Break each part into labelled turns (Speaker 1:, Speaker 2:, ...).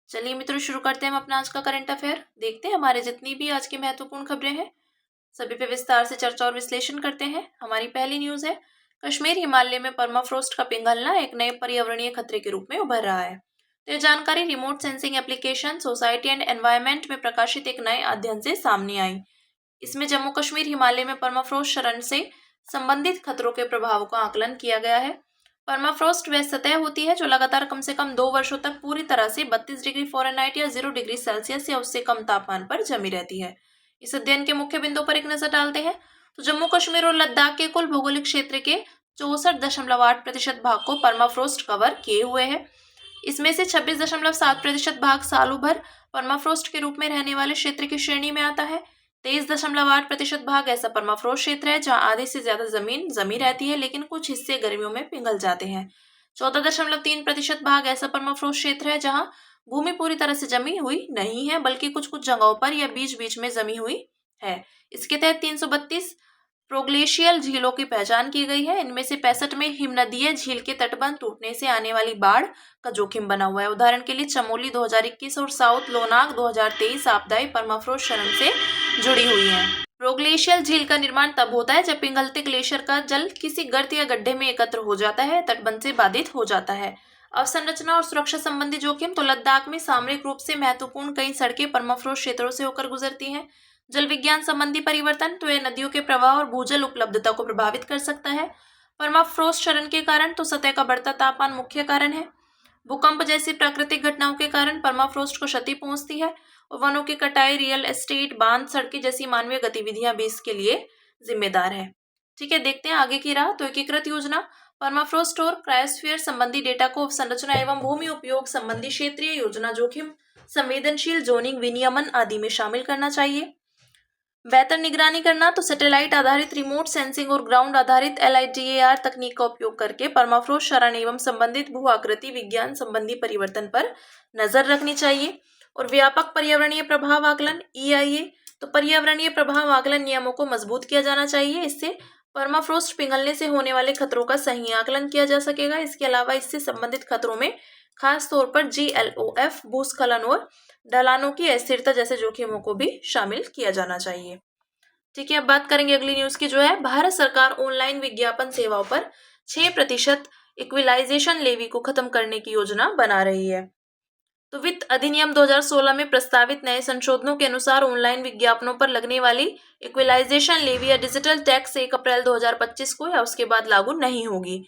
Speaker 1: चलिए मित्रों, शुरू करते हैं हम अपना आज का करंट अफेयर। देखते हैं हमारे जितनी भी आज की महत्वपूर्ण खबरें हैं सभी पे विस्तार से चर्चा और विश्लेषण करते हैं। हमारी पहली न्यूज है, कश्मीर हिमालय में परमाफ्रोस्ट का पिघलना एक नए पर्यावरणीय खतरे के रूप में उभर रहा है। तो ये जानकारी remote sensing application society and environment में प्रकाशित एक नए अध्ययन से सामने आई। इसमें जम्मू कश्मीर हिमालय में परमाफ्रोस्ट क्षरण से संबंधित खतरों के प्रभाव का आकलन किया गया है। परमाफ्रोस्ट वह सतह होती है जो लगातार कम से कम 2 वर्षों तक पूरी तरह से 32 डिग्री फ़ारेनहाइट या 0 डिग्री सेल्सियस या उससे कम तापमान पर जमी रहती है। इस अध्ययन के मुख्य बिंदुओं पर एक नजर डालते हैं तो जम्मू कश्मीर और लद्दाख के कुल भौगोलिक क्षेत्र के 64.8% भाग को परमाफ्रोस्ट कवर किए हुए है। इसमें से 26.7% भाग सालों भर परमाफ्रोस्ट के रूप में रहने वाले क्षेत्र की श्रेणी में आता है। 23.8% भाग ऐसा परमाफ्रोस्ट क्षेत्र है जहां आधे से ज्यादा जमीन जमी रहती है लेकिन कुछ हिस्से गर्मियों में पिघल जाते हैं। 14.3% भाग ऐसा परमाफ्रोस्ट क्षेत्र है जहां भूमि पूरी तरह से जमी हुई नहीं है बल्कि कुछ कुछ जगहों पर या बीच बीच में जमी हुई है। इसके तहत 332 प्रोग्लेशियल झीलों की पहचान की गई है। इनमें से 65 में हिमनदीय झील के तटबंध टूटने से आने वाली बाढ़ का जोखिम बना हुआ है। उदाहरण के लिए चमोली 2021 और साउथ लोनाग 2023 आपदाएं परमाफ्रोस्ट क्षरण से जुड़ी हुई हैं। प्रोग्लेशियल झील का निर्माण तब होता है जब पिघलते ग्लेशियर का जल किसी गर्त या गड्ढे में एकत्र हो जाता है, तटबंध से बाधित हो जाता है। अवसंरचना और सुरक्षा संबंधी जोखिम तो लद्दाख में सामरिक रूप से महत्वपूर्ण कई सड़कें परमाफ्रोस्ट क्षेत्रों से होकर गुजरती हैं। जल विज्ञान संबंधी परिवर्तन तो यह नदियों के प्रवाह और भूजल उपलब्धता को प्रभावित कर सकता है। परमाफ्रोस्ट क्षरण के कारण तो सतह का बढ़ता तापमान मुख्य कारण है। भूकंप जैसी प्राकृतिक घटनाओं के कारण परमाफ्रोस्ट को क्षति पहुंचती है और वनों की कटाई, रियल एस्टेट, बांध, सड़कें जैसी मानवीय गतिविधियां भी इसके लिए जिम्मेदार है। ठीक है, देखते हैं आगे की राह। तो एकीकृत योजना परमाफ्रोस्ट और क्रायोस्फीयर संबंधी डेटा को संरचना एवं भूमि उपयोग संबंधी क्षेत्रीय योजना, जोखिम संवेदनशील जोनिंग, विनियमन आदि में शामिल करना चाहिए। बेहतर निगरानी करना तो सैटेलाइट आधारित रिमोट सेंसिंग और ग्राउंड आधारित LIDAR तकनीक का उपयोग करके परमाफ्रोस्ट क्षरण एवं संबंधित भू आकृति विज्ञान संबंधी परिवर्तन पर नजर रखनी चाहिए। और व्यापक पर्यावरणीय प्रभाव आकलन EIA तो पर्यावरणीय प्रभाव आकलन नियमों को मजबूत किया जाना चाहिए। इससे परमाफ्रोस्ट पिघलने से होने वाले खतरों का सही आकलन किया जा सकेगा। इसके अलावा इससे संबंधित खतरों में खास तौर पर GLOF, भूस्खलन और ढलानों की अस्थिरता जैसे जोखिमों को भी शामिल किया जाना चाहिए। ठीक है, अब बात करेंगे अगली न्यूज की, जो है भारत सरकार ऑनलाइन विज्ञापन सेवाओं पर 6% इक्विलाइजेशन लेवी को खत्म करने की योजना बना रही है। तो वित्त अधिनियम 2016 में प्रस्तावित नए संशोधनों के अनुसार ऑनलाइन विज्ञापनों पर लगने वाली इक्विलाइजेशन लेवी या डिजिटल टैक्स 1 अप्रैल 2025 को या उसके बाद लागू नहीं होगी।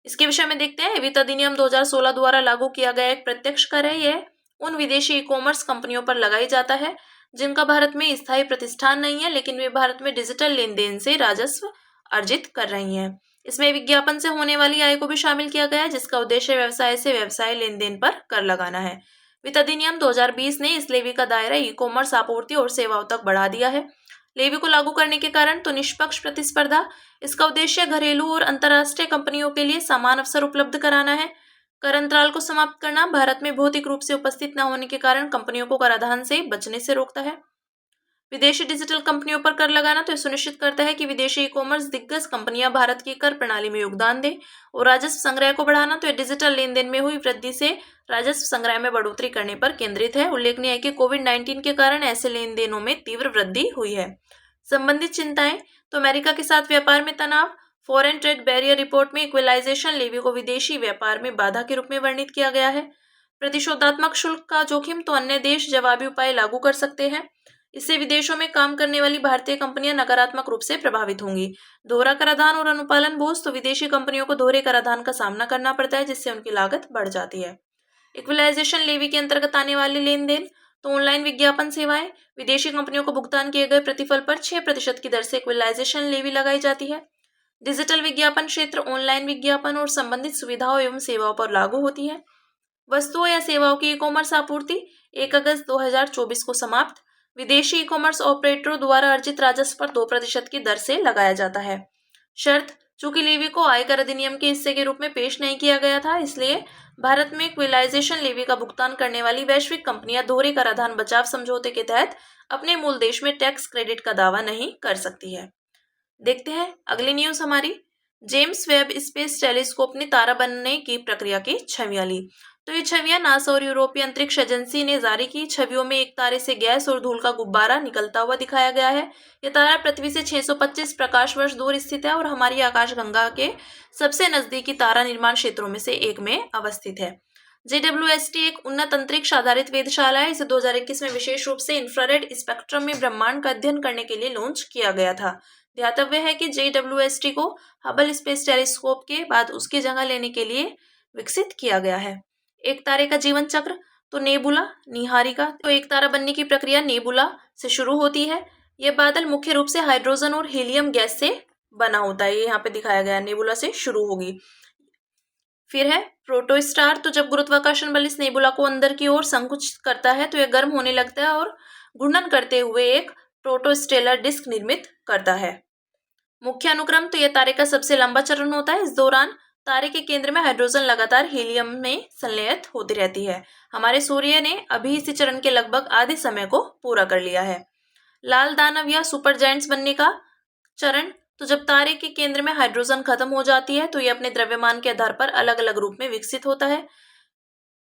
Speaker 1: इसके विषय में देखते हैं। वित्त अधिनियम 2016 द्वारा लागू किया गया एक प्रत्यक्ष कर है। यह उन विदेशी ई कॉमर्स कंपनियों पर लगाई जाता है जिनका भारत में स्थायी प्रतिष्ठान नहीं है लेकिन वे भारत में डिजिटल लेन देन से राजस्व अर्जित कर रही हैं। इसमें विज्ञापन से होने वाली आय को भी शामिल किया गया है जिसका उद्देश्य व्यवसाय से व्यवसाय लेन देन पर कर लगाना है। वित्त अधिनियम 2020 ने इस लेवी का दायरा ई कॉमर्स आपूर्ति और सेवाओं तक बढ़ा दिया है। लेवी को लागू करने के कारण तो निष्पक्ष प्रतिस्पर्धा, इसका उद्देश्य घरेलू और अंतर्राष्ट्रीय कंपनियों के लिए समान अवसर उपलब्ध कराना है। कर अंतराल को समाप्त करना, भारत में भौतिक रूप से उपस्थित न होने के कारण कंपनियों को कराधान से बचने से रोकता है। विदेशी डिजिटल कंपनियों पर कर लगाना तो यह सुनिश्चित करता है कि विदेशी ई कॉमर्स दिग्गज कंपनियां भारत की कर प्रणाली में योगदान दें। और राजस्व संग्रह को बढ़ाना तो यह डिजिटल लेन देन में हुई वृद्धि से राजस्व संग्रह में बढ़ोतरी करने पर केंद्रित है। उल्लेखनीय है कि कोविड-19 के कारण ऐसे लेन देनों में तीव्र वृद्धि हुई है। संबंधित चिंताएं तो अमेरिका के साथ व्यापार में तनाव, फॉरेन ट्रेड बैरियर रिपोर्ट में इक्विलाइजेशन लेवी को विदेशी व्यापार में बाधा के रूप में वर्णित किया गया है। प्रतिशोधात्मक शुल्क का जोखिम तो अन्य देश जवाबी उपाय लागू कर सकते हैं। इससे विदेशों में काम करने वाली भारतीय कंपनियां नकारात्मक रूप से प्रभावित होंगी। दोहरा कराधान और अनुपालन बोझ तो विदेशी कंपनियों को दोहरे कराधान का सामना करना पड़ता है जिससे उनकी लागत बढ़ जाती है। इक्विलाइजेशन लेवी के अंतर्गत आने वाले लेन देन तो ऑनलाइन विज्ञापन सेवाएं, विदेशी कंपनियों को भुगतान किए गए प्रतिफल पर 6% की दर से इक्विलाइजेशन लेवी लगाई जाती है। डिजिटल विज्ञापन क्षेत्र ऑनलाइन विज्ञापन और संबंधित सुविधाओं एवं सेवाओं पर लागू होती है। वस्तुओं या सेवाओं की ई कॉमर्स आपूर्ति 1 अगस्त 2024 को समाप्त। विदेशी ई कॉमर्स ऑपरेटरों द्वारा अर्जित राजस्व पर 2% की दर से लगाया जाता है। शर्त, चूंकि लेवी को आयकर अधिनियम के हिस्से के रूप में पेश नहीं किया गया था इसलिए भारत में इक्विलाइजेशन लेवी का भुगतान करने वाली वैश्विक कंपनियां दोहरे कराधान बचाव समझौते के तहत अपने मूल देश में टैक्स क्रेडिट का दावा नहीं कर सकती है। देखते हैं अगली न्यूज हमारी। जेम्स वेब स्पेस टेलीस्कोप ने तारा बनने की प्रक्रिया की छवियां ली। तो ये छवियां नासा और यूरोपीय अंतरिक्ष एजेंसी ने जारी की। छवियों में एक तारे से गैस और धूल का गुब्बारा निकलता हुआ दिखाया गया है। यह तारा पृथ्वी से 625 प्रकाश वर्ष दूर स्थित है और हमारी आकाशगंगा के सबसे नजदीकी तारा निर्माण क्षेत्रों में से एक में अवस्थित है। JWST एक उन्नत अंतरिक्ष आधारित वेधशाला है। इसे 2021 में विशेष रूप से इंफ्रारेड स्पेक्ट्रम में ब्रह्मांड का अध्ययन करने के लिए लॉन्च किया गया था। ध्यातव्य है कि JWST को हबल स्पेस टेलीस्कोप के बाद उसकी जगह लेने के लिए विकसित किया गया है। एक तारे का जीवन चक्र, तो नेबुला, निहारिका। तो एक तारा बनने की प्रक्रिया नेबुला से शुरू होती है। यह बादल मुख्य रूप से हाइड्रोजन और हीलियम गैस से बना होता है। ये यहाँ पे दिखाया गया है, नेबुला से शुरू होगी। फिर है प्रोटोस्टार। तो जब गुरुत्वाकर्षण बल इस नेबुला को अंदर की ओर संकुचित करता है तो यह गर्म होने लगता है और घूर्णन करते हुए एक प्रोटोस्टेलर डिस्क निर्मित करता है। मुख्य अनुक्रम, तो यह तारे का सबसे लंबा चरण होता है। इस दौरान तारे के केंद्र में हाइड्रोजन लगातार हीलियम में संलयित होती रहती है। हमारे सूर्य ने अभी इसी चरण के लगभग आधे समय को पूरा कर लिया है। लाल दानव या सुपर जायंट्स बनने का चरण, तो जब तारे के केंद्र में हाइड्रोजन खत्म हो जाती है तो यह अपने द्रव्यमान के आधार पर अलग अलग रूप में विकसित होता है।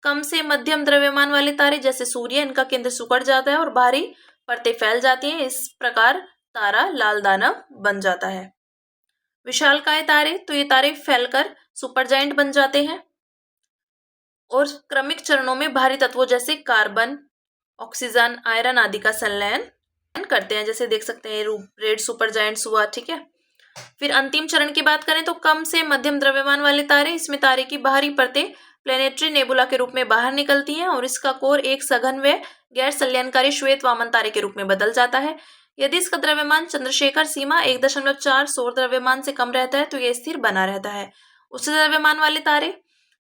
Speaker 1: कम से मध्यम द्रव्यमान वाले तारे जैसे सूर्य, इनका केंद्र सिकुड़ जाता है और बाहरी परतें फैल जाती हैं। इस प्रकार तारा लाल दानव बन जाता है। विशालकाय तारे, तो ये तारे फैलकर सुपर जायंट बन जाते हैं और क्रमिक चरणों में भारी तत्वों जैसे कार्बन, ऑक्सीजन, आयरन आदि का संलयन करते हैं। जैसे देख सकते हैं रेड सुपर जायंट्स हुआ, ठीक है। फिर अंतिम चरण की बात करें तो कम से मध्यम द्रव्यमान वाले तारे, इसमें तारे की बाहरी परतें प्लेनेटरी नेबुला के रूप में बाहर निकलती हैं और इसका कोर एक सघन व गैर संलयनकारी श्वेत वामन तारे के रूप में बदल जाता है। यदि इसका द्रव्यमान चंद्रशेखर सीमा 1.4 सौर द्रव्यमान से कम रहता है तो यह स्थिर बना रहता है। उच्च द्रव्यमान वाले तारे,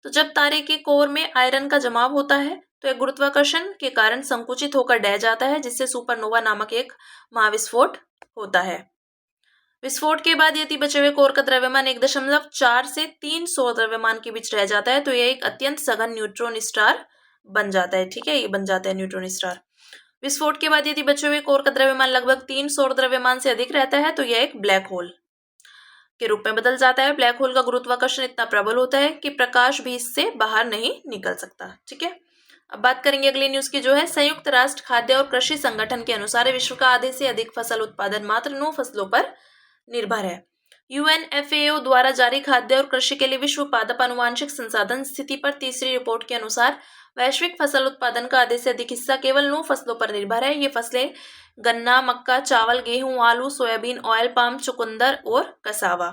Speaker 1: तो जब तारे के कोर में आयरन का जमाव होता है तो यह गुरुत्वाकर्षण के कारण संकुचित होकर ढह जाता है, जिससे सुपरनोवा नामक एक महाविस्फोट होता है। विस्फोट के बाद यदि बचे हुए कोर का द्रव्यमान 1.4 से 3 सौर द्रव्यमान के बीच रह जाता है तो यह एक अत्यंत सघन न्यूट्रॉन स्टार बन जाता है, ठीक है। ये बन जाता है न्यूट्रॉन स्टार। विस्फोट के बाद यदि बचे हुए कोर का द्रव्यमान लगभग 3 सौर द्रव्यमान से अधिक रहता है तो यह एक ब्लैक होल के रूप में बदल जाता है। ब्लैक होल का गुरुत्वाकर्षण इतना प्रबल होता है कि प्रकाश भी इससे बाहर नहीं निकल सकता, ठीक है। अब बात करेंगे अगली न्यूज की, जो है संयुक्त राष्ट्र खाद्य और कृषि संगठन के अनुसार विश्व का आधे से अधिक फसल उत्पादन मात्र 9 फसलों पर निर्भर है। UNFAO द्वारा जारी खाद्य और कृषि के लिए विश्व पादप आनुवांशिक संसाधन स्थिति पर तीसरी रिपोर्ट के अनुसार वैश्विक फसल उत्पादन का आधे से अधिक हिस्सा केवल 9 फसलों पर निर्भर है। ये फसलें गन्ना, मक्का, चावल, गेहूं, आलू, सोयाबीन, ऑयल पाम, चुकंदर और कसावा।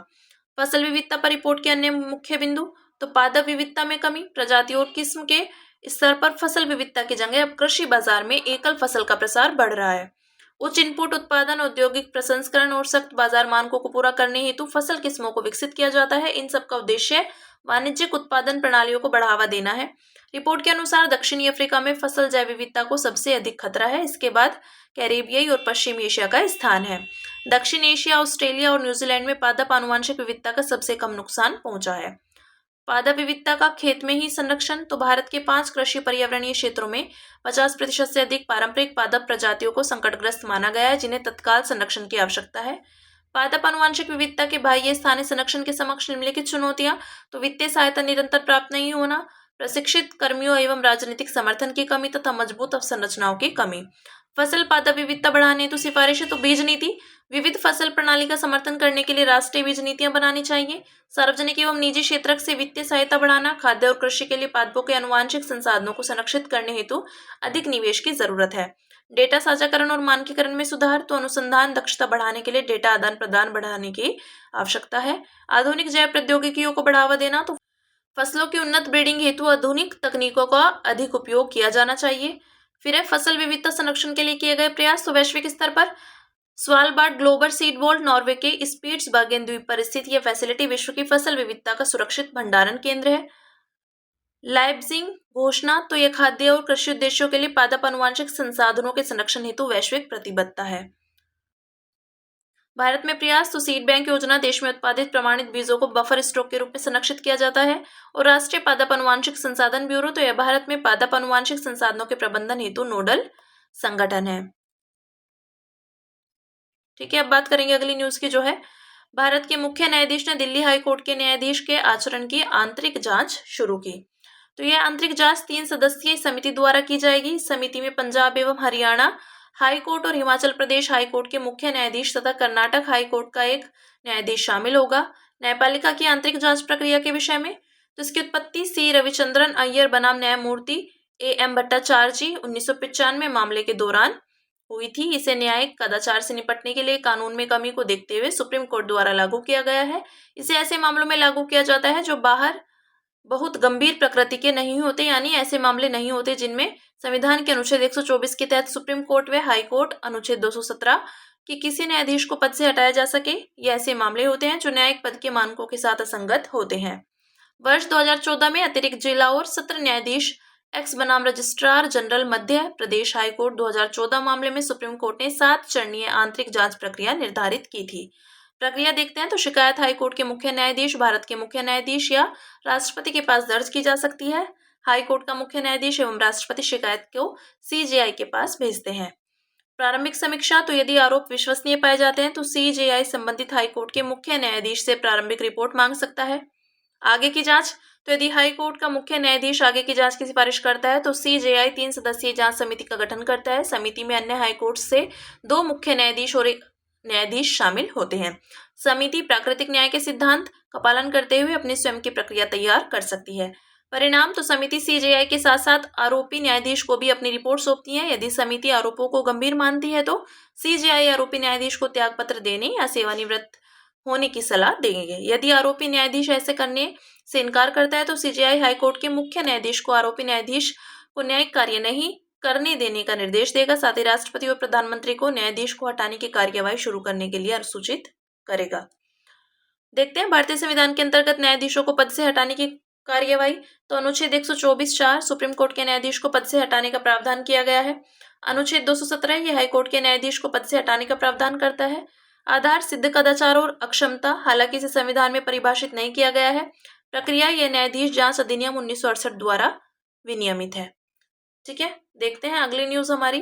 Speaker 1: फसल विविधता पर रिपोर्ट के अन्य मुख्य बिंदु, तो पादप विविधता में कमी, प्रजाति और किस्म के स्तर पर फसल विविधता की जगह अब कृषि बाजार में एकल फसल का प्रसार बढ़ रहा है। उच्च इनपुट उत्पादन, औद्योगिक प्रसंस्करण और सख्त बाजार मानकों को पूरा करने हेतु फसल किस्मों को विकसित किया जाता है। इन सब का उद्देश्य वाणिज्यिक उत्पादन प्रणालियों को बढ़ावा देना है। रिपोर्ट के अनुसार दक्षिणी अफ्रीका में फसल जैव विविधता को सबसे अधिक खतरा है। इसके बाद कैरेबियाई और पश्चिमी एशिया का स्थान है। दक्षिण एशिया, ऑस्ट्रेलिया और न्यूजीलैंड में पादप आनुवांशिक विविधता का सबसे कम नुकसान पहुंचा है। पादप विविधता का खेत में ही संरक्षण, तो भारत के 5 कृषि पर्यावरणीय क्षेत्रों में 50% से अधिक पारंपरिक पादप प्रजातियों को संकटग्रस्त माना गया है, जिन्हें तत्काल संरक्षण की आवश्यकता है। पादप आनुवांशिक विविधता के बाह्य स्थानीय संरक्षण के समक्ष निम्नलिखित चुनौतियां, तो वित्तीय सहायता निरंतर प्राप्त नहीं होना, प्रशिक्षित कर्मियों एवं राजनीतिक समर्थन की कमी तथा मजबूत अवसंरचनाओं की कमी। फसल पादप विविधता बढ़ाने हेतु सिफारिशें, तो बीज नीति, विविध फसल प्रणाली का समर्थन करने के लिए राष्ट्रीय बीज नीतियां बनानी चाहिए। सार्वजनिक एवं निजी क्षेत्र से वित्तीय सहायता बढ़ाना, खाद्य और कृषि के लिए पादपों के आनुवांशिक संसाधनों को संरक्षित करने हेतु अधिक निवेश की जरूरत है। डेटा साझाकरण और मानकीकरण में सुधार, तो अनुसंधान दक्षता बढ़ाने के लिए डेटा आदान प्रदान बढ़ाने की आवश्यकता है। आधुनिक जैव प्रौद्योगिकियों को बढ़ावा देना, तो फसलों की उन्नत ब्रीडिंग हेतु आधुनिक तकनीकों का अधिक उपयोग किया जाना चाहिए। फिर है फसल विविधता संरक्षण के लिए किए गए प्रयास, तो वैश्विक स्तर पर Svalbard global seed wall, Norway के स्पिट्सबर्गेन द्वीप पर स्थित यह फैसिलिटी विश्व की फसल विविधता का सुरक्षित भंडारण केंद्र है। लाइप्जिग घोषणा, तो यह खाद्य और कृषि उद्देश्यों के लिए पादप आनुवांशिक संसाधनों के संरक्षण हेतु वैश्विक प्रतिबद्धता है। भारत में प्रयास, तो सीड बैंक योजना, देश में उत्पादित प्रमाणित बीजों को बफर स्टॉक के रूप में संरक्षित किया जाता है। और राष्ट्रीय पादप आनुवांशिक संसाधन ब्यूरो, तो यह भारत में पादप आनुवांशिक संसाधनों के प्रबंधन हेतु नोडल संगठन है, ठीक है। अब बात करेंगे अगली न्यूज की, जो है भारत के मुख्य न्यायाधीश ने दिल्ली हाई कोर्ट के न्यायाधीश के आचरण की आंतरिक जांच शुरू की। तो यह आंतरिक जांच 3 सदस्यीय समिति द्वारा की जाएगी। इस समिति में पंजाब एवं हरियाणा हाई कोर्ट और हिमाचल प्रदेश हाई कोर्ट के मुख्य न्यायाधीश तथा कर्नाटक हाई कोर्ट का एक न्यायाधीश शामिल होगा। न्यायपालिका की आंतरिक जांच प्रक्रिया के विषय में तो इसकी उत्पत्ति सी रविचंद्रन अय्यर बनाम न्यायमूर्ति एम भट्टाचार्य जी 1995 मामले के दौरान हुई थी। इसे न्यायिक कदाचार से निपटने के लिए कानून में कमी को देखते हुए सुप्रीम कोर्ट द्वारा लागू किया गया है। इसे ऐसे मामलों में लागू किया जाता है जो बाहर बहुत गंभीर प्रकृति के नहीं होते, यानी ऐसे मामले नहीं होते जिनमें संविधान के अनुच्छेद 124 के तहत सुप्रीम कोर्ट व हाई कोर्ट अनुच्छेद 217 कि किसी न्यायाधीश को पद से हटाया जा सके। ये ऐसे मामले होते हैं जो न्यायिक पद के मानकों के साथ असंगत होते हैं। वर्ष 2014 में अतिरिक्त जिला और सत्र न्यायाधीश एक्स बनाम registrar general Madhya Pradesh high court 2014 मामले में सुप्रीम कोर्ट ने 7 चरणीय आंतरिक जांच प्रक्रिया निर्धारित की थी। प्रक्रिया देखते हैं तो शिकायत हाई कोर्ट के मुख्य न्यायाधीश, भारत के मुख्य न्यायाधीश या राष्ट्रपति के पास दर्ज की जा सकती है। हाई कोर्ट का मुख्य न्यायाधीश एवं राष्ट्रपति शिकायत को सीजेआई के पास भेजते हैं। प्रारंभिक समीक्षा तो यदि आरोप विश्वसनीय पाए जाते हैं तो सीजेआई संबंधित हाई कोर्ट के मुख्य न्यायाधीश से प्रारंभिक रिपोर्ट मांग सकता है। आगे की जांच तो यदि हाई कोर्ट का मुख्य न्यायाधीश आगे की जांच की सिफारिश करता है तो सीजेआई 3 सदस्यीय जांच समिति का गठन करता है। समिति में अन्य हाई कोर्ट से 2 मुख्य न्यायाधीश और 1 न्यायाधीश शामिल होते हैं। समिति प्राकृतिक न्याय के सिद्धांत का पालन करते हुए अपनी स्वयं की प्रक्रिया तैयार कर सकती है। परिणाम तो समिति सीजेआई के साथ साथ आरोपी न्यायाधीश को भी अपनी रिपोर्ट सौंपती है। यदि समिति आरोपों को गंभीर मानती है तो सीजेआई आरोपी न्यायाधीश को त्यागपत्र देने या सेवानिवृत्त होने की सलाह देंगे। यदि आरोपी न्यायाधीश ऐसे करने से इनकार करता है तो सीजेआई हाईकोर्ट के मुख्य न्यायाधीश को आरोपी न्यायाधीश को न्यायिक कार्य नहीं करने देने का निर्देश देगा। साथ ही राष्ट्रपति और प्रधानमंत्री को न्यायाधीश को हटाने की कार्यवाही शुरू करने के लिए अनुसूचित करेगा। देखते हैं भारतीय संविधान के अंतर्गत न्यायाधीशों को पद से हटाने की कार्यवाही। तो अनुच्छेद 124(4) सुप्रीम कोर्ट के न्यायाधीश को पद से हटाने का प्रावधान किया गया है। अनुच्छेद 217 ये हाईकोर्ट के न्यायाधीश को पद से हटाने का प्रावधान करता है। आधार सिद्ध कदाचार और अक्षमता, हालांकि इसे संविधान में परिभाषित नहीं किया गया है। प्रक्रिया यह न्यायाधीश जांच अधिनियम 1968 द्वारा विनियमित है। ठीक है, देखते हैं अगली न्यूज हमारी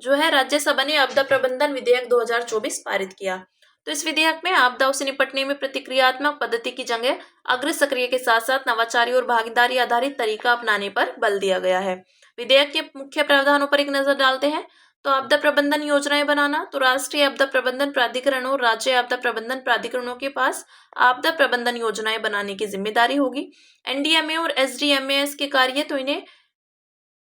Speaker 1: जो है राज्यसभा ने आपदा प्रबंधन विधेयक 2024 पारित किया। तो इस विधेयक में आपदाओं से निपटने में प्रतिक्रियात्मक पद्धति की जगह अग्र सक्रिय के साथ साथ नवाचारी और भागीदारी आधारित तरीका अपनाने पर बल दिया गया है। विधेयक के मुख्य प्रावधानों पर एक नजर डालते हैं। तो आपदा प्रबंधन योजनाएं बनाना, तो राष्ट्रीय आपदा प्रबंधन प्राधिकरण और राज्य आपदा प्रबंधन प्राधिकरणों के पास आपदा प्रबंधन योजनाएं बनाने की जिम्मेदारी होगी। एनडीएमए और एसडीएमएएस के कार्य तो इन्हें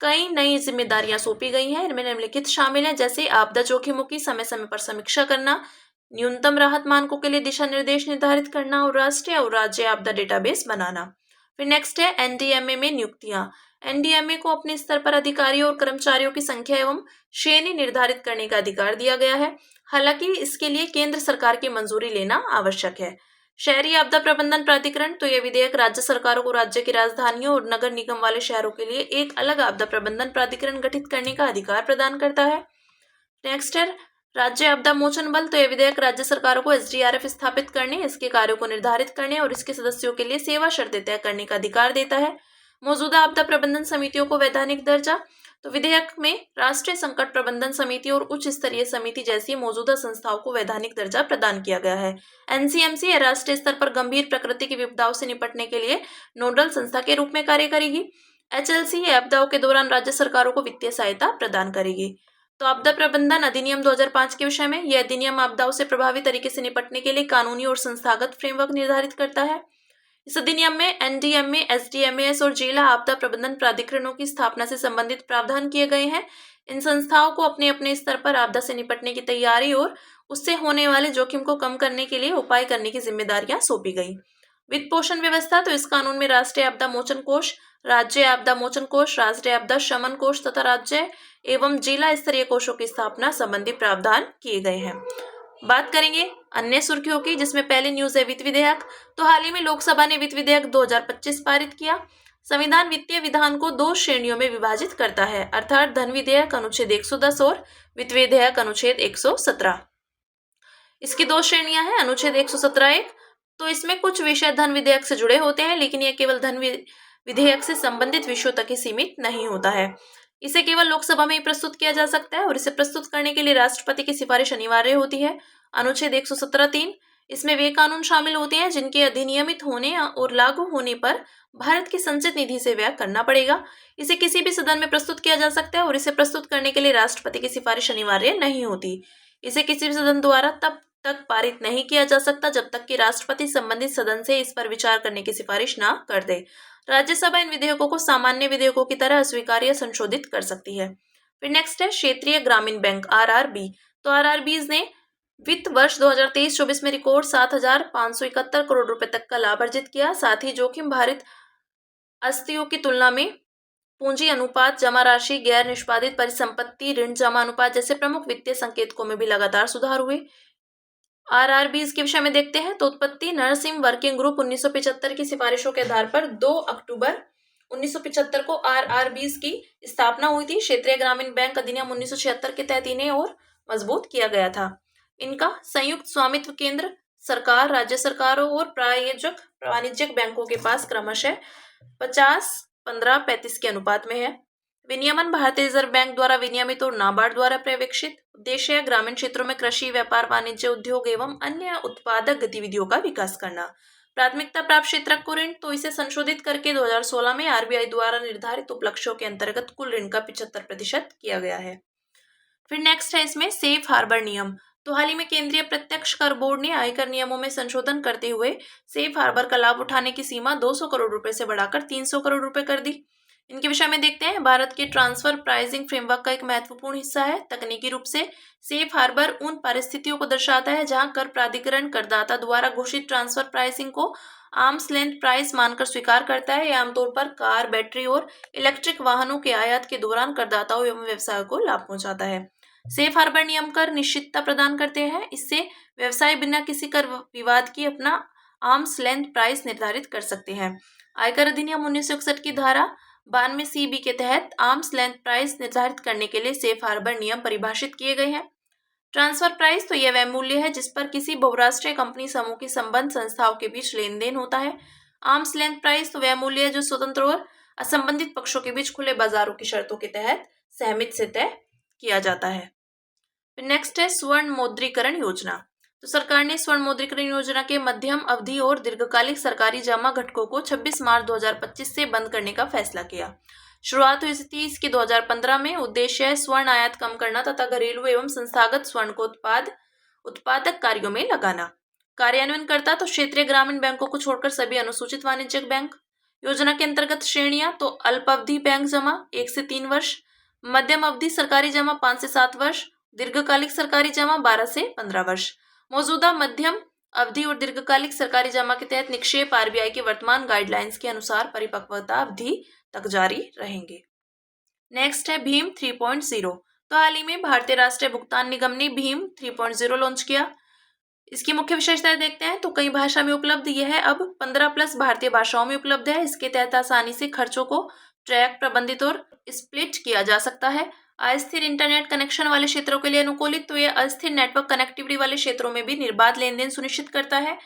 Speaker 1: कई नई जिम्मेदारियां सौंपी गई हैं। इनमें निम्नलिखित शामिल हैं, जैसे आपदा जोखिमों की समय समय पर समीक्षा करना, न्यूनतम राहत मानकों के लिए दिशा निर्देश निर्धारित करना और राष्ट्रीय और राज्य आपदा डेटाबेस बनाना। फिर नेक्स्ट है एनडीएमए में नियुक्तियां। एनडीएमए को अपने स्तर पर अधिकारियों और कर्मचारियों की संख्या एवं श्रेणी निर्धारित करने का अधिकार दिया गया है। हालांकि इसके लिए केंद्र सरकार की मंजूरी लेना आवश्यक है। शहरी आपदा प्रबंधन प्राधिकरण, तो यह विधेयक राज्य सरकारों को राज्य की राजधानियों और नगर निगम वाले शहरों के लिए एक अलग आपदा प्रबंधन प्राधिकरण गठित करने का अधिकार प्रदान करता है। नेक्स्ट है राज्य आपदा मोचन बल, तो यह विधेयक राज्य सरकारों को एसडीआरएफ स्थापित करने, इसके कार्यों को निर्धारित करने और इसके सदस्यों के लिए सेवा शर्तें तय करने का अधिकार देता है। मौजूदा आपदा प्रबंधन समितियों को वैधानिक दर्जा, तो विधेयक में राष्ट्रीय संकट प्रबंधन समिति और उच्च स्तरीय समिति जैसी मौजूदा संस्थाओं को वैधानिक दर्जा प्रदान किया गया है। एनसीएमसी राष्ट्रीय स्तर पर गंभीर प्रकृति की विपदाओं से निपटने के लिए नोडल संस्था के रूप में कार्य करेगी। एचएलसी आपदाओं के दौरान राज्य सरकारों को वित्तीय सहायता प्रदान करेगी। तो आपदा प्रबंधन अधिनियम 2005 के विषय में, यह अधिनियम आपदाओं से प्रभावी तरीके से निपटने के लिए कानूनी और संस्थागत फ्रेमवर्क निर्धारित करता है। इस अधिनियम में एनडीएमए, एसडीएमएएस और जिला आपदा प्रबंधन प्राधिकरणों की स्थापना से संबंधित प्रावधान किए गए हैं। इन संस्थाओं को अपने अपने स्तर पर आपदा से निपटने की तैयारी और उससे होने वाले जोखिम को कम करने के लिए उपाय करने की जिम्मेदारियां सौंपी गई। वित्त पोषण व्यवस्था, तो इस कानून में राष्ट्रीय आपदा मोचन कोष, राज्य आपदा मोचन कोष, राष्ट्रीय आपदा शमन कोष तथा राज्य एवं जिला स्तरीय कोषों की स्थापना संबंधी प्रावधान किए गए हैं। बात करेंगे अन्य सुर्खियों की, जिसमें पहली न्यूज है वित्त विधेयक। तो हाल ही में लोकसभा ने वित्त विधेयक 2025 पारित किया। संविधान वित्तीय विधान को 2 श्रेणियों में विभाजित करता है, अर्थात धन विधेयक अनुच्छेद 110 और वित्त विधेयक अनुच्छेद 117। इसकी 2 श्रेणियां हैं। अनुच्छेद 117(1), तो इसमें कुछ विषय धन विधेयक से जुड़े होते हैं, लेकिन यह केवल धन विधेयक से संबंधित विषयों तक ही सीमित नहीं होता है। इसे केवल लोकसभा में ही प्रस्तुत किया जा सकता है और इसे प्रस्तुत करने के लिए राष्ट्रपति की सिफारिश अनिवार्य होती है। अनुच्छेद 117(3), इसमें वे कानून शामिल होते हैं जिनके अधिनियमित होने और लागू होने पर भारत की संचित निधि से व्यय करना पड़ेगा। इसे किसी भी सदन में प्रस्तुत किया जा सकता है और इसे प्रस्तुत करने के लिए राष्ट्रपति की सिफारिश अनिवार्य नहीं होती। इसे किसी भी सदन द्वारा तब तक पारित नहीं किया जा सकता जब तक कि राष्ट्रपति संबंधित सदन से इस पर विचार करने की सिफारिश न कर दे। राज्यसभा इन विधेयकों को सामान्य विधेयकों की तरह अस्वीकार या संशोधित कर सकती है। फिर नेक्स्ट है क्षेत्रीय ग्रामीण बैंक आरआरबी। तो आरआरबीज ने वित्त वर्ष 2023-24 में रिकॉर्ड 7,571 करोड़ रुपए तक का लाभ अर्जित किया। साथ ही जोखिम भारित आस्तियों की तुलना में पूंजी अनुपात, जमा राशि, गैर निष्पादित परिसंपत्ति, ऋण जमा अनुपात जैसे प्रमुख वित्तीय संकेतकों में भी लगातार सुधार हुए। आरआरबीज के विषय में देखते हैं तो उत्पत्ति नरसिम्हा वर्किंग ग्रुप 1975 की सिफारिशों के आधार पर 2 अक्टूबर 1975 को आरआरबीज की स्थापना हुई थी। क्षेत्रीय ग्रामीण बैंक अधिनियम 1976 के तहत इन्हें और मजबूत किया गया था। इनका संयुक्त स्वामित्व केंद्र सरकार, राज्य सरकारों और प्रायोजक वाणिज्यिक बैंकों के पास क्रमशः 50-15-35 के अनुपात में है। विनियमन भारतीय रिजर्व बैंक द्वारा विनियमित और नाबार्ड द्वारा पर्यवेक्षित। उद्देश्य है ग्रामीण क्षेत्रों में कृषि, व्यापार, वाणिज्य, उद्योग एवं अन्य उत्पादक गतिविधियों का विकास करना। प्राथमिकता प्राप्त क्षेत्रक को ऋण, तो इसे संशोधित करके 2016 में आरबीआई द्वारा निर्धारित उपलक्ष्यों के अंतर्गत कुल ऋण का 75% किया गया है। फिर नेक्स्ट है इसमें सेफ हार्बर नियम। तो हाल ही में केंद्रीय प्रत्यक्ष कर बोर्ड ने आयकर नियमों में संशोधन करते हुए सेफ हार्बर का लाभ उठाने की सीमा 200 करोड़ रुपए से बढ़ाकर 300 करोड़ रुपए कर दी। इनके विषय में देखते हैं। भारत के ट्रांसफर प्राइसिंग फ्रेमवर्क का एक महत्वपूर्ण हिस्सा है। तकनीकी रूप से सेफ हार्बर उन परिस्थितियों को दर्शाता है जहां कर प्राधिकरण करदाता द्वारा घोषित ट्रांसफर प्राइसिंग को आर्म्स लेंथ प्राइस मानकर स्वीकार करता है। यह आमतौर पर कार, बैटरी और इलेक्ट्रिक वाहनों के आयात के दौरान करदाताओं एवं व्यवसायों को लाभ पहुंचाता है। सेफ हार्बर नियम कर निश्चितता प्रदान करते हैं। इससे व्यवसाय बिना किसी कर विवाद की अपना आर्म्स लेंथ प्राइस निर्धारित कर सकते हैं। आयकर अधिनियम 1961 की धारा 92 CB के तहत आर्म्स लेंथ प्राइस निर्धारित करने के लिए सेफ हार्बर नियम परिभाषित किए गए हैं। ट्रांसफर प्राइस, तो यह वह मूल्य है जिस पर किसी बहुराष्ट्रीय कंपनी समूह की संबद्ध संस्थाओं के बीच लेन देन होता है। आर्म्स लेंथ प्राइस, तो वह मूल्य है जो स्वतंत्र और असंबंधित पक्षों के बीच खुले बाजारों की शर्तों के तहत सहमति से तय किया जाता है। नेक्स्ट है स्वर्ण मौद्रीकरण योजना। तो सरकार ने स्वर्ण मौद्रीकरण योजना के मध्यम अवधि और दीर्घकालिक सरकारी जमा घटकों को 26 मार्च 2025 से बंद करने का फैसला किया। शुरुआत हुई थी इसकी 2015 में। उद्देश्य है स्वर्ण आयात कम करना तथा घरेलू एवं संस्थागत स्वर्ण को उत्पादक कार्यों में लगाना। कार्यान्वयन करता तो क्षेत्रीय ग्रामीण बैंकों को छोड़कर सभी अनुसूचित वाणिज्यिक बैंक। योजना के अंतर्गत श्रेणियां, तो अल्पावधि बैंक जमा 1 से 3 वर्ष, मध्यम अवधि सरकारी जमा 5 से 7 वर्ष, दीर्घकालिक सरकारी जमा 12 से 15 वर्ष। मौजूदा मध्यम अवधि और दीर्घकालिक सरकारी जमा के तहत निक्षेप आरबीआई के वर्तमान गाइडलाइंस के अनुसार परिपक्वता अवधि तक जारी रहेंगे। नेक्स्ट है भीम 3.0। तो हाल ही में भारतीय राष्ट्रीय भुगतान निगम ने भीम 3.0 लॉन्च किया। इसकी मुख्य विशेषताएं देखते हैं। तो कई भाषा में उपलब्ध, यह अब 15+ भारतीय भाषाओं में उपलब्ध है। इसके तहत आसानी से खर्चों को ट्रैक, प्रबंधित और स्प्लिट किया जा सकता है। अस्थिर इंटरनेट कनेक्शन वाले क्षेत्रों के लिए अनुकूलित, तो यह अस्थिर नेटवर्क कनेक्टिविटी वाले क्षेत्रों में भी निर्बाध लेन देन सुनिश्चित करता है।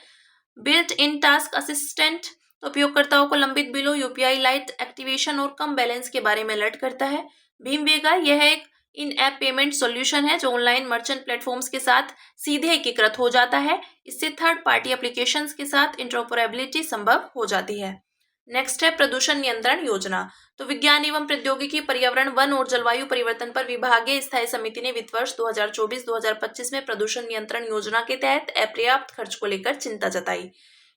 Speaker 1: बिल्ट इन टास्क असिस्टेंट, तो उपयोगकर्ताओं को लंबित बिलों, यूपीआई लाइट एक्टिवेशन और कम बैलेंस के बारे में अलर्ट करता है। भीम वेगा, यह एक इन ऐप पेमेंट सॉल्यूशन है जो ऑनलाइन मर्चेंट प्लेटफॉर्म्स के साथ सीधे एकीकृत हो जाता है। इससे थर्ड पार्टी एप्लीकेशंस के साथ इंटरऑपरेबिलिटी संभव हो जाती है। नेक्स्ट है प्रदूषण नियंत्रण योजना। तो विज्ञान एवं प्रौद्योगिकी, पर्यावरण, वन और जलवायु परिवर्तन पर विभागीय स्थायी समिति ने वित्त वर्ष 2024-2025 में प्रदूषण नियंत्रण योजना के तहत अपर्याप्त खर्च को लेकर चिंता जताई।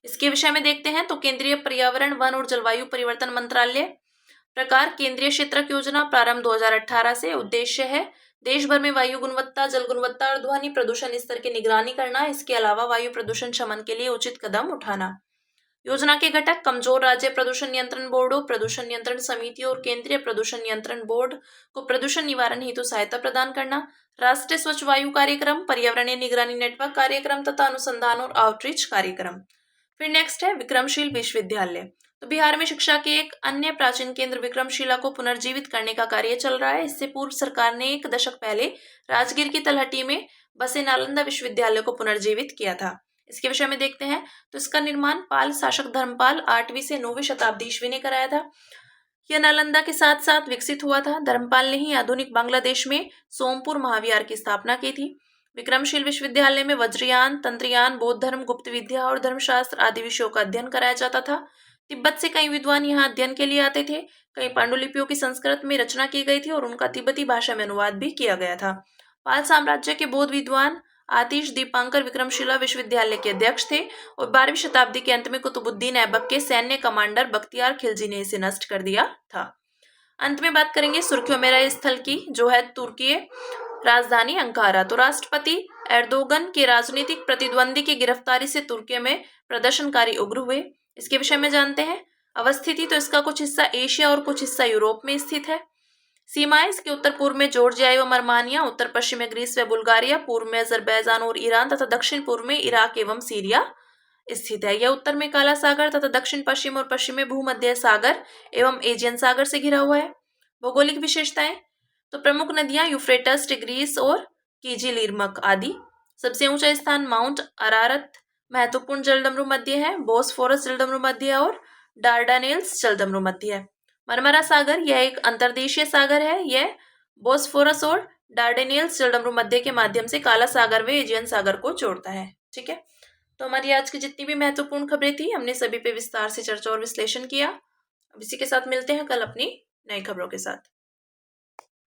Speaker 1: इसके विषय में देखते हैं। तो केंद्रीय पर्यावरण, वन और जलवायु परिवर्तन मंत्रालय प्रकार केंद्रीय क्षेत्रक योजना प्रारंभ 2018 से। उद्देश्य है देश भर में वायु गुणवत्ता, जल गुणवत्ता और ध्वनि प्रदूषण स्तर की निगरानी करना। इसके अलावा वायु प्रदूषण शमन के लिए उचित कदम उठाना। योजना के घटक कमजोर राज्य प्रदूषण नियंत्रण बोर्डों, प्रदूषण नियंत्रण समितियों और केंद्रीय प्रदूषण नियंत्रण बोर्ड को प्रदूषण निवारण हेतु सहायता प्रदान करना। राष्ट्रीय स्वच्छ वायु कार्यक्रम, पर्यावरणीय निगरानी नेटवर्क कार्यक्रम तथा अनुसंधान और आउटरीच कार्यक्रम। फिर नेक्स्ट है विक्रमशील विश्वविद्यालय। तो बिहार में शिक्षा के एक अन्य प्राचीन केंद्र विक्रमशिला को पुनर्जीवित करने का कार्य चल रहा है। इससे पूर्व सरकार ने 1 दशक पहले राजगीर की तलहटी में बसे नालंदा विश्वविद्यालय को पुनर्जीवित किया था। इसके विषय में देखते हैं। तो इसका निर्माण पाल शासक धर्मपाल 8वीं से 9वीं शताब्दी ईस्वी ने कराया था। यह नालंदा के साथ साथ विकसित हुआ था। धर्मपाल ने ही आधुनिक बांग्लादेश में सोमपुर महाविहार की स्थापना की थी। विक्रमशील विश्वविद्यालय में वज्रयान, तंत्रयान, बौद्ध धर्म, गुप्त विद्या और धर्मशास्त्र आदि विषयों का अध्ययन कराया जाता था। तिब्बत से कई विद्वान यहाँ अध्ययन के लिए आते थे। कई पांडुलिपियों की संस्कृत में रचना की गई थी और उनका तिब्बती भाषा में अनुवाद भी किया गया था। पाल साम्राज्य के बौद्ध विद्वान आतिश दीपांकर विक्रमशिला विश्वविद्यालय के अध्यक्ष थे और 12वीं शताब्दी के अंत में कुतुबुद्दीन ऐबक के सैन्य कमांडर बख्तियार खिलजी ने इसे नष्ट कर दिया था। अंत में बात करेंगे सुर्खियों में रहे स्थल की, जो है तुर्की राजधानी अंकारा। तो राष्ट्रपति एर्दोगन के राजनीतिक प्रतिद्वंदी की गिरफ्तारी से तुर्की में प्रदर्शनकारी उग्र हुए। इसके विषय में जानते हैं। अवस्थिति तो इसका कुछ हिस्सा एशिया और कुछ हिस्सा यूरोप में स्थित है। सीमाएं इसके उत्तर पूर्व में जॉर्जिया एवं अर्मानिया, उत्तर पश्चिम में ग्रीस व बुल्गारिया, पूर्व में अजरबैजान और ईरान तथा दक्षिण पूर्व में इराक एवं सीरिया स्थित है। यह उत्तर में काला सागर तथा दक्षिण पश्चिम और पश्चिम में भूमध्य सागर एवं एजियन सागर से घिरा हुआ है। भौगोलिक विशेषताएं तो प्रमुख नदियां यूफ्रेटस, टिग्रीस और कीजिलिरमक आदि। सबसे ऊंचा स्थान माउंट अरारत। महत्वपूर्ण जलडमरू मध्य है। बोस्फोरस जलडमरू मध्य है और डार्डानेल्स जलडमरू मध्य है। मरमरा सागर यह एक अंतर्देशीय सागर है। यह बोस्फोरस और डार्डेनियल्स जलडमरू मध्य के माध्यम से काला सागर व एजियन सागर को जोड़ता है। ठीक है, तो हमारी आज की जितनी भी महत्वपूर्ण खबरें थी, हमने सभी पे विस्तार से चर्चा और विश्लेषण किया। अब इसी के साथ मिलते हैं कल अपनी नई खबरों के साथ।